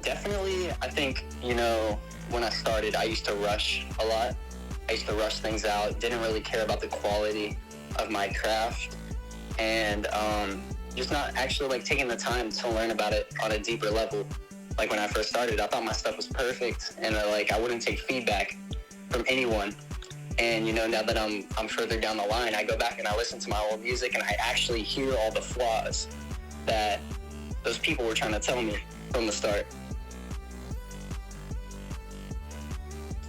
Definitely, I think, when I started, I used to rush a lot. I used to rush things out, didn't really care about the quality of my craft, and just not actually like taking the time to learn about it on a deeper level. Like when I first started, I thought my stuff was perfect, and I wouldn't take feedback from anyone. And now that I'm further down the line, I go back and I listen to my old music, and I actually hear all the flaws that those people were trying to tell me from the start.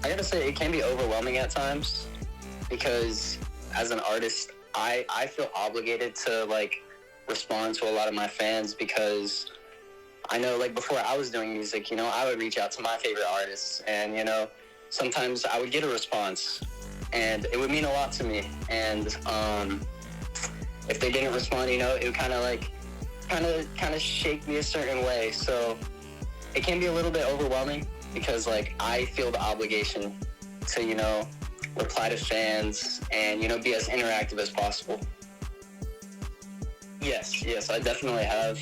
I gotta say, it can be overwhelming at times because as an artist, I feel obligated to respond to a lot of my fans because I know before I was doing music, I would reach out to my favorite artists and, sometimes I would get a response and it would mean a lot to me. And if they didn't respond, it would kind of shake me a certain way. So it can be a little bit overwhelming because I feel the obligation to, reply to fans and, be as interactive as possible. Yes, I definitely have.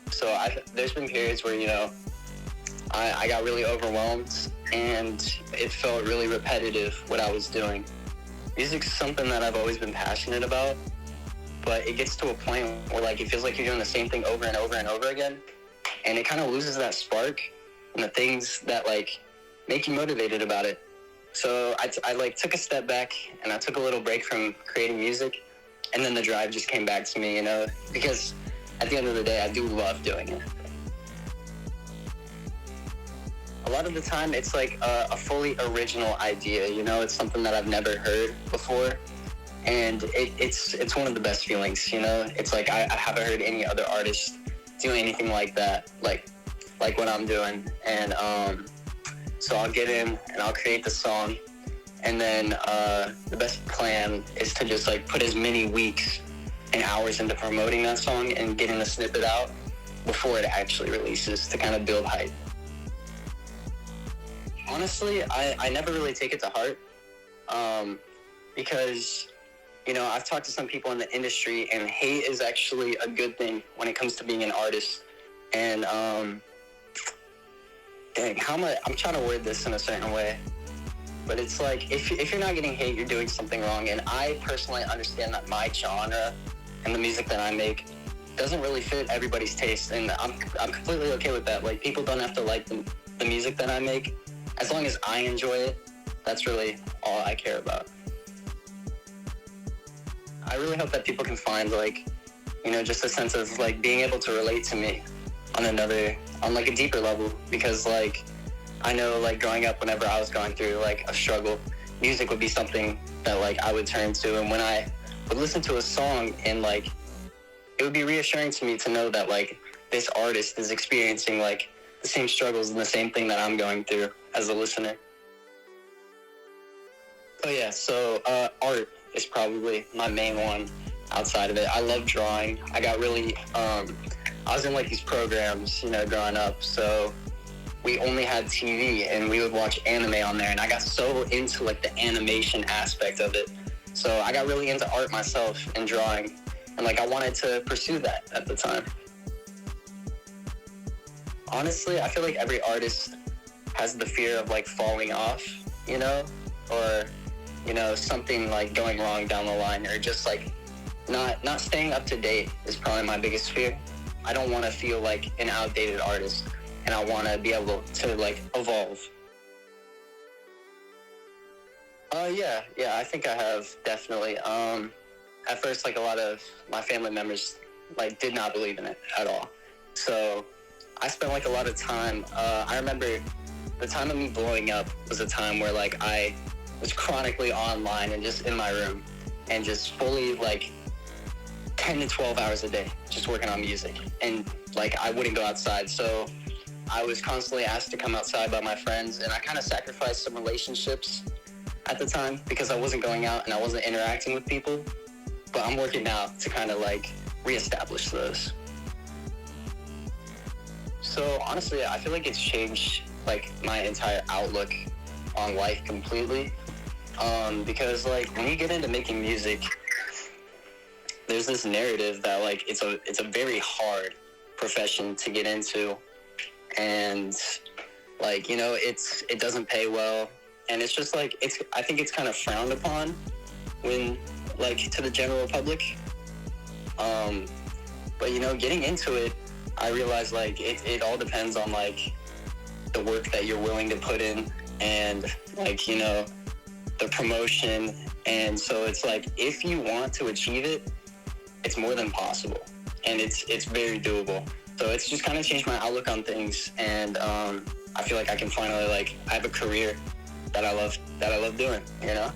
So there's been periods where, I got really overwhelmed and it felt really repetitive what I was doing. Music's something that I've always been passionate about, but it gets to a point where it feels like you're doing the same thing over and over and over again, and it kind of loses that spark and the things that make you motivated about it. So I took a step back and I took a little break from creating music, and then the drive just came back to me, because at the end of the day, I do love doing it. A lot of the time, it's a fully original idea, it's something that I've never heard before, and it's one of the best feelings, It's I haven't heard any other artist do anything like that, like what I'm doing, and so I'll get in and I'll create the song, and then the best plan is to just put as many weeks and hours into promoting that song and getting the snippet out before it actually releases to kind of build hype. Honestly, I never really take it to heart because, I've talked to some people in the industry, and hate is actually a good thing when it comes to being an artist. And I'm trying to word this in a certain way, but it's if you're not getting hate, you're doing something wrong. And I personally understand that my genre and the music that I make doesn't really fit everybody's taste, and I'm completely okay with that. People don't have to like the music that I make. As long as I enjoy it, that's really all I care about. I really hope that people can find just a sense of being able to relate to me on a deeper level, because I know growing up, whenever I was going through a struggle, music would be something that I would turn to, and when I would listen to a song, and it would be reassuring to me to know that this artist is experiencing the same struggles and the same thing that I'm going through as a listener. Oh yeah, so art is probably my main one outside of it. I love drawing. I got really, I was in these programs, growing up, so we only had TV and we would watch anime on there, and I got so into the animation aspect of it. So I got really into art myself and drawing, and I wanted to pursue that at the time. Honestly, I feel every artist has the fear of falling off, or something going wrong down the line, or just not staying up to date is probably my biggest fear. I don't want to feel an outdated artist, and I want to be able to evolve. Yeah, I think I have, definitely. At first, a lot of my family members did not believe in it at all. So I spent a lot of time. I remember the time of me blowing up was a time where I was chronically online and just in my room and just fully 10 to 12 hours a day just working on music, and I wouldn't go outside. So I was constantly asked to come outside by my friends, and I kind of sacrificed some relationships at the time because I wasn't going out and I wasn't interacting with people. But I'm working now to kind of reestablish those. So honestly, I feel it's changed my entire outlook on life completely. Because when you get into making music, there's this narrative that it's a very hard profession to get into, and like, you know, it doesn't pay well, and it's just like, I think it's kind of frowned upon when, like, to the general public. But, you know, getting into it, I realized, like, it all depends on, like, the work that you're willing to put in, and, like, you know, the promotion. And so it's like, if you want to achieve it, it's more than possible, and it's very doable. So it's just kind of changed my outlook on things, and I feel like I can finally, like, I have a career that I love doing, you know?